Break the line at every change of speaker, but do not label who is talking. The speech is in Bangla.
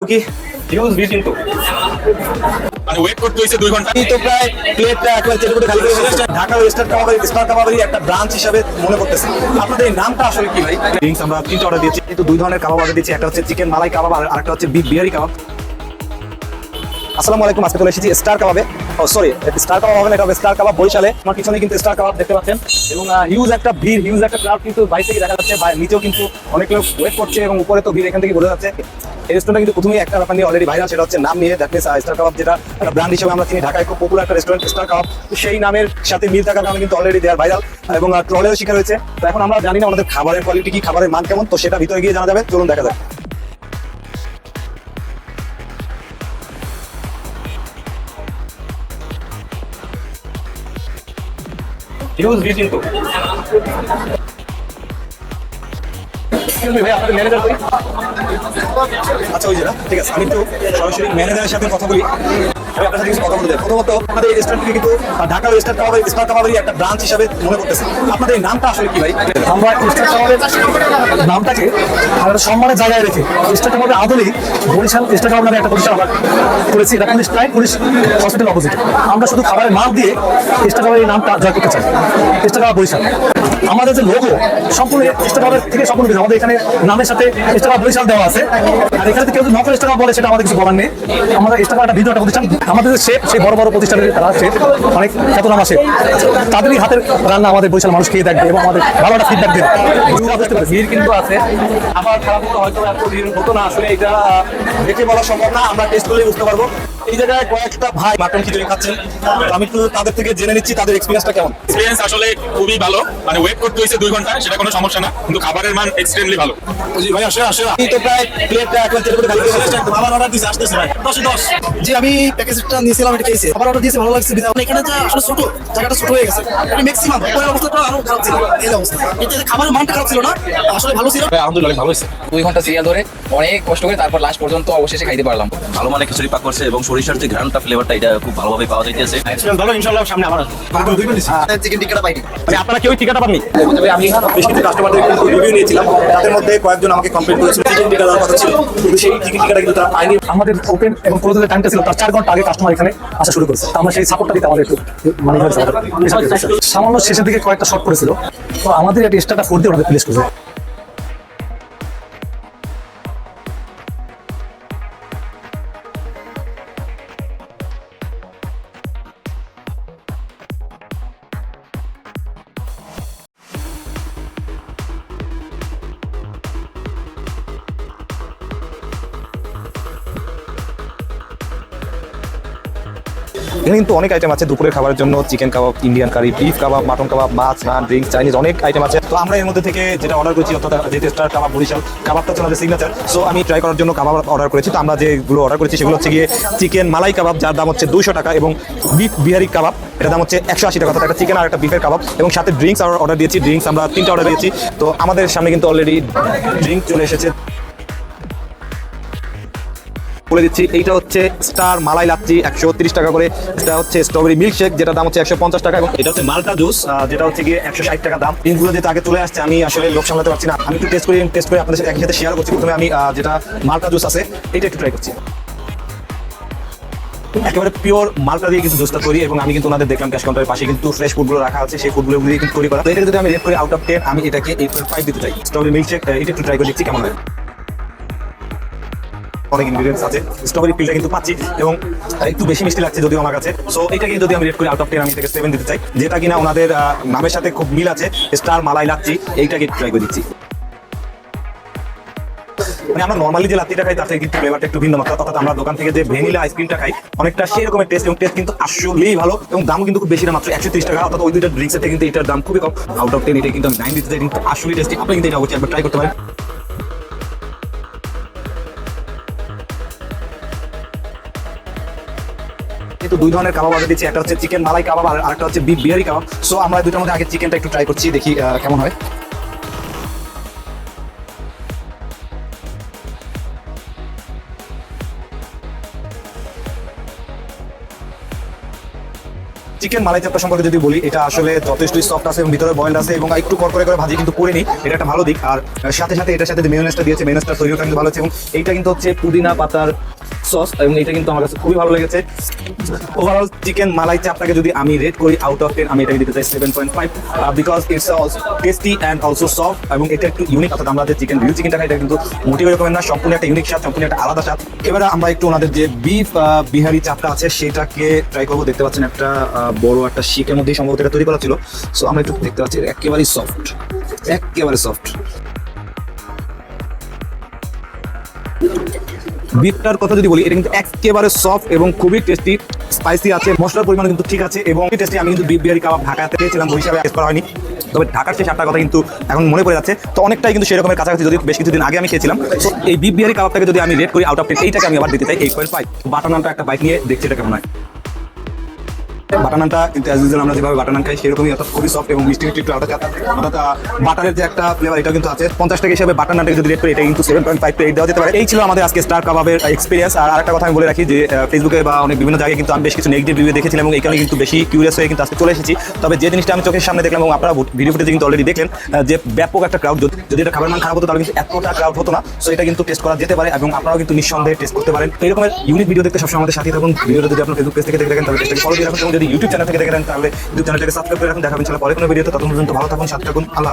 কি হিউজ ভিড় কিন্তু
মানে ওয়েট করতে হয়েছে 2 ঘন্টা।
তো প্রায় প্লেটটা একবার চেক করে খালি করে ফেলেছে। ঢাকা স্টার কাবাবের একটা ব্রাঞ্চ হিসেবে মনে করতেছে। আপনাদের এই নামটা আসলে কি ভাই? ড্রিঙ্কস আমরা 3টা অর্ডার দিয়েছি, কিন্তু 2 ধরনের কাবাব অর্ডার দিয়েছি। একটা হচ্ছে চিকেন মালাই কাবাব আর আরেকটা হচ্ছে বিফ বিহারি কাবাব। আসসালামু আলাইকুম, আজকে চলে এসেছি স্টার কাবাবে। সরি, স্টার কাবাব হবে না, এটা হবে স্টার কাবাব বরিশালে। আমার পিছনে কিন্তু স্টার কাবাব দেখতে পাচ্ছেন এবং হিউজ একটা ভিড়, হিউজ একটা ক্রাউড কিন্তু বাইরে থেকে দেখা যাচ্ছে। নিচেও কিন্তু অনেক লোক ওয়েট করছে এবং উপরে তো ভিড় এখান থেকে বোঝা যাচ্ছে। এই রেস্টুরেন্টটা কিন্তু প্রথমেই একটা ব্যাপার নিয়ে অলরেডি ভাইরাল, সেটা হচ্ছে নাম নিয়ে। দ্যাট মিনস স্টার কাবাব যেটা একটা ব্র্যান্ড হিসেবে আমরা চিনি, ঢাকায় খুব পপুলার একটা রেস্টুরেন্ট স্টার কাবাব। সেই নামের সাথে মিল থাকার কারণে কিন্তু অলরেডি দেয়ার ভাইরাল এবং ট্রলেরও শিকার হয়েছে। তো এখন আমরা জানি না আমাদের খাবারের কোয়ালিটি কি, খাবারের মান কেমন, তো সেটা ভিতরে গিয়ে জানা যাবে। চলুন দেখা যাক। হিউজ ভিড় কিন্তু ভাই, আপনাদের ম্যানেজার কই? আচ্ছা, ওই যে না, ঠিক আছে, আমি একটু সরাসরি ম্যানেজারের সাথে কথা বলি। আমি আপনার সাথে কিছু কথা বলতে চাই। প্রথমত আমাদের এই রেস্টুরেন্টকে কিন্তু ঢাকা স্টার কাবাবের একটা ব্রাঞ্চ হিসেবে মনে করতেছে। আপনাদের এই নামটা আসলে কি ভাই?
আমরা স্টার কাবাবের নামটাকে একটা সম্মানের জায়গায় রেখে স্টার কাবাবের আদলেই বরিশাল স্টার কাবাব নামে একটা প্রতিষ্ঠান আমরা করেছি। এটা police time police hospital opposite. আমরা শুধু খাবারের নাম দিয়ে স্টার কাবাবের এই নামটা জয় করতে চাই। স্টার কাবাব বরিশাল আমাদের যে লোগো সম্পূর্ণ স্টার কাবাবের থেকে সম্পূর্ণ ভিন্ন। আমাদের এখানে নামের সাথে স্টার কাবাব বরিশাল দেওয়া আছে। আর এখানে কেউ যদি নকল স্টার কাবাব বলে সেটা আমাদের কিছু বলার নেই। আমরা স্টার কাবাব একটা ভিন্ন একটা প্রতিষ্ঠান। আমাদের যে শেফ, সেই বড় বড় প্রতিষ্ঠানের তারা শেফ, অনেক খ্যাতনামা শেফ, তাদেরই হাতের রান্না আমাদের বরিশাল মানুষ খেয়ে দেখবে এবং আমাদের ভালো একটা ফিডব্যাক দেবে।
ভিড় কিন্তু আছে, আবার খারাপ হতো হয়তো এত ভিড় হতো না। আসলে এটা দেখে বলা সম্ভব না, আমরা টেস্ট করলেই বুঝতে পারবো। এই জায়গায় কয়েকটা ভাই মাটন খিচুড়ি খাচ্ছেন, আমি একটু তাদের থেকে জেনে নিচ্ছি তাদের এক্সপিরিয়েন্সটা কেমন।
এক্সপেরিয়েন্স আসলে খুবই ভালো। মানে ওয়েট করতে হয়েছে 2 ঘন্টা, সেটা কোনো সমস্যা না, কিন্তু খাবারের মান এক্সট্রিমলি ভালো।
জি ভাই, আসলে এই তো প্রায় প্লেটটা একবার চেক করে খালি করে ফেলেছে।
আমার অর্ডার দিয়েছে, আসতেছে ভাই 10-10। জি, আমি প্যাকেজটা নিয়েছিলাম, এটা খেয়েছি। আবার অর্ডার দিয়েছি, ভালো লাগছে। এখানে যে আসলে ছোট জায়গাটা ছোট হয়ে গেছে, এটা ম্যাক্সিমাম ওই অবস্থাটা আরো খারাপ ছিল। এই অবস্থা এতে খাবারের মানটা খারাপ ছিল না, আসলে ভালো ছিল।
আলহামদুলিল্লাহ ভালো হয়েছে।
2 ঘন্টা সিরিয়াল ধরে অনেক কষ্ট করে তারপর লাস্ট পর্যন্ত অবশেষে খাইতে পারলাম।
ভালো মানে খিচুড়ি পাক করছে এবং সরিষার যে ঘ্রাণটা ফ্লেভারটা এটা খুব ভালোভাবে পাওয়া যাইতেছে।
ধরো ইনশাআল্লাহ সামনে আবার
চিকেন টিক্কাটা পাইনি।
মানে আপনারা কেউ টিকাটা পাননি? আমি বেশ কিছু কাস্টমারদের কিন্তু রিভিউ নিয়েছিলাম, তাদের মধ্যে কয়েকজন আমাকে কমপ্লেন করেছিল চিকেন টিকা দেওয়ার কথা ছিল, কিন্তু সেই চিকেন টিকাটা কিন্তু তারা পায়নি।
আমাদের ওপেন এবং ক্লোজের টাইমটা ছিল তার 4 ঘন্টা আগে কাস্টমার এখানে আসা শুরু করেছে। তো আমরা সেই সাপোর্টটা দিতে আমাদের একটু মানে সামান্য শেষের দিকে কয়েকটা শর্ট করেছিল, তো আমাদের একটা এক্সট্রাটা 4 দিয়ে ওনাদের প্লেস করেছে।
এখানে কিন্তু অনেক আইটেম আছে দুপুরের খাবারের জন্য। চিকেন কাবাব, ইন্ডিয়ান কারি, বিফ কাবাব, মাটন কাবাব, মাছ, নান, ড্রিঙ্কস, চাইনিজ, অনেক আইটেম আছে। তো আমরা এর মধ্যে থেকে যেটা অর্ডার করেছি, অর্থাৎ যেহেতু স্টার কাবাব বরিশাল, কাবাবটা হচ্ছে আমাদের সিগনেচার। সো আমি ট্রাই করার জন্য কাবাব অর্ডার করেছি। তো আমরা যেগুলো অর্ডার করেছি সেগুলো হচ্ছে গিয়ে চিকেন মালাই কাবাব, যার দাম হচ্ছে 200 টাকা, এবং বিফ বিহারি কাবাব, এটার দাম হচ্ছে 180 টাকা। অর্থাৎ একটা চিকেন আর একটা বিফের কাবাব, এবং সাথে ড্রিঙ্কস অর্ডার দিয়েছি। ড্রিঙ্কস আমরা 3টা অর্ডার দিয়েছি। তো আমাদের সামনে কিন্তু অলরেডি ড্রিঙ্ক চলে এসেছে। বলে দিচ্ছি, এইটা হচ্ছে স্টার মালাই লাচ্ছি 130 টাকা করে। এটা হচ্ছে স্ট্রবেরি মিল্কশেক, যেটা দাম হচ্ছে 150 টাকা, এবং এটা হচ্ছে মাল্টা জুস, যেটা হচ্ছে গিয়ে 160 টাকা দাম। দিনগুলো যেটা আগে চলে আসছে, আমি আসলে লোক সামলাতে পারছি না। আমি একটু টেস্ট করে আপনাদের সাথে একই সাথে শেয়ার করছি। প্রথমে আমি যেটা মাল্টা জুস আছে এটা একটু ট্রাই করছি। একেবারে পিওর মালটা দিয়ে কিন্তু জুসটা তৈরি, এবং আমি কিন্তু ওনাদের দেখলাম ক্যাশ কাউন্টারের পাশে কিন্তু ফ্রেশ ফুডগুলো রাখা আছে, সেই ফুডগুলো দিয়ে কিন্তু তৈরি করা। তো এটা যদি আমি রেট করি আউট অফ 10, আমি এটাকে 8.5 দিতে চাই। স্ট্রবেরি মিল্কশেক এটা একটু ট্রাই করে দেখছি কেমন হয়। অনেক ইনগ্রিডিয়েন্টস আছে, স্ট্রবেরি ফিলটা কিন্তু পাচ্ছি, এবং একটু বেশি মিষ্টি লাগছে যদিও আমার কাছে। সো এটাকে যদি আমি রেট করি আউট অফ 10, আমি এটাকে 7 দিতে চাই, যেটা কিনা ওনাদের নামের সাথে খুব মিল আছে, স্টার মালাই লাচ্ছি। এইটাকে ট্রাই করে দিচ্ছি। মানে আমরা নর্মালি যে লাচ্ছিটা খাই তার থেকে কিন্তু ফ্লেভারটা একটু ভিন্ন মাত্রা। অর্থাৎ আমরা দোকান থেকে যে ভ্যানিলা আইসক্রিমটা খাই, অনেকটা সেই রকমের টেস্ট, এবং টেস্ট কিন্তু আসলেই ভালো, এবং দামও কিন্তু খুব বেশি না, মাত্র 130 টাকা। অর্থাৎ ওই দুইটা ড্রিঙ্কসের থেকে কিন্তু এটার দাম খুবই কম। আউট অফ 10 এটা কিন্তু আমি 9 দিতে চাই, কিন্তু আসলেই টেস্টি। আপনি কিন্তু এটা অবশ্যই একবার ট্রাই করতে পারেন। কিন্তু 2 ধরনের কাবাব অর্ডার দিচ্ছি, একটা হচ্ছে চিকেন মালাই কাবাব আর আরেকটা হচ্ছে বিফ বিহারি কাবাব। সো আমরা দুটোর মধ্যে আগে চিকেনটা একটু ট্রাই করছি, দেখি কেমন হয়। চিকেন মালাই চাপটা সম্পর্কে যদি বলি, এটা আসলে যথেষ্টই সফট আছে এবং ভিতরে বয়েল আছে এবং একটু করকরে করে ভাজি কিন্তু করে নিই, এটা একটা ভালো দিক। আর সাথে সাথে এটার সাথে যে মেয়োনেজটা দিয়েছে, মেয়োনেজটা তৈরিটা কিন্তু ভালো হচ্ছে এবং এইটা কিন্তু হচ্ছে পুদিনা পাতার সস এবং এটা কিন্তু আমার কাছে খুবই ভালো লেগেছে। ওভারঅল চিকেন মালাই চাপটাকে যদি আমি রেট করি আউট অফ 10, আমি এটাকে দিতে চাই 7.5 because it's tasty and also soft এবং এটা একটু ইউনিক। অর্থাৎ আমরা যে চিকেন গ্রিল চিকেনটা খাই, এটা কিন্তু মোটেও এরকমের না, সম্পূর্ণ একটা ইউনিক স্বাদ, সম্পূর্ণ একটা আলাদা স্বাদ। এবারে আমরা একটু ওনাদের যে বিফ বিহারি চাপটা আছে সেটাকে ট্রাই করবো। দেখতে পাচ্ছেন একটা বড় একটা শিকের মধ্যেই সম্ভবত এটা তৈরি করা ছিল। সো আমরা একটু দেখতে পাচ্ছি একেবারেই সফট, একেবারে সফট। বিফটার কথা যদি বলি, এটা কিন্তু একেবারে সফট এবং খুবই টেস্টি, স্পাইসি আছে, মশলার পরিমাণ কিন্তু ঠিক আছে এবং টেস্টি। আমি কিন্তু বিফ বিহারি কাবাব ঢাকাতে পেয়েছিলাম, বরিশালে টেস্ট করা হয়নি, তবে ঢাকার সেই স্বাদটার কথা কিন্তু এখন মনে পড়ে যাচ্ছে। তো অনেকটাই কিন্তু সেরকমের কাছাকাছি, যদি বেশ কিছুদিন আগে আমি খেয়েছিলাম। তো এই বিফ বিহারি কাবাবটাকে যদি আমি রেট করি আউট অফ 10, এইটাকে আমি আবার দিতে চাই 8.5। বাটার নানটা একটা বাইট নিয়ে দেখছি এটা কেমন হয়। বাটার নানটা কিন্তু অ্যাজ ইউজুয়াল আমরা যেভাবে বাটার নান খাই সেরকমই, অর্থাৎ খুবই সফট এবং মিষ্টি মিষ্টি একটু আলাদা স্বাদ। অর্থাৎ বাটারের যে একটা ফ্লেভার এটা কিন্তু আছে। 50 টাকা হিসাবে বাটার নানটাকে যদি রেট করি, এটা কিন্তু 7.5 টু 8 দেওয়া যেতে পারে। এই ছিল আমাদের আজকে স্টার কাবাবের এক্সপিরিয়েন্স। আর আরেকটা কথা আমি বলে রাখি যে ফেসবুকে বা অনেক বিভিন্ন জায়গায় কিন্তু আমি বেশ কিছু নেগেটিভ রিভিউ দেখেছিলাম এবং এই কারণে কিন্তু বেশি কিউরিয়াস হয়ে কিন্তু আজকে চলে এসেছি। তবে যে জিনিসটা আমি চোখের সামনে দেখলাম এবং আপনারা ভিডিও ফুটেজে কিন্তু অলরেডি দেখলেন যে ব্যাপক একটা ক্রাউড, যদি এটা খাবার মান খারাপ হতো তাহলে কিন্তু এতটা ক্রাউড হতো না। সো এটা কিন্তু টেস্ট করা যেতে পারে এবং আপনারাও কিন্তু নিঃসন্দেহে টেস্ট করতে পারেন। তো এরকমের ইউনিক ভিডিও দেখতে সবসময় আমাদের সাথে থাকুন। ভিডিওটা যদি আপনার ফেসবুক পেজ থেকে দেখে থাকেন তাহলে পেজটাকে ফলো দিয়ে রাখুন এবং যদি ইউটিউব চ্যানেল থেকে দেখে থাকেন তাহলে ইউটিউব চ্যানেলটাকে সাবস্ক্রাইব করে রাখুন। দেখা হবে ইনশাআল্লাহ পরে কোনো ভিডিওতে। ততক্ষণ পর্যন্ত ভালো থাকুন, সাথে থাকুন। আল্লাহ।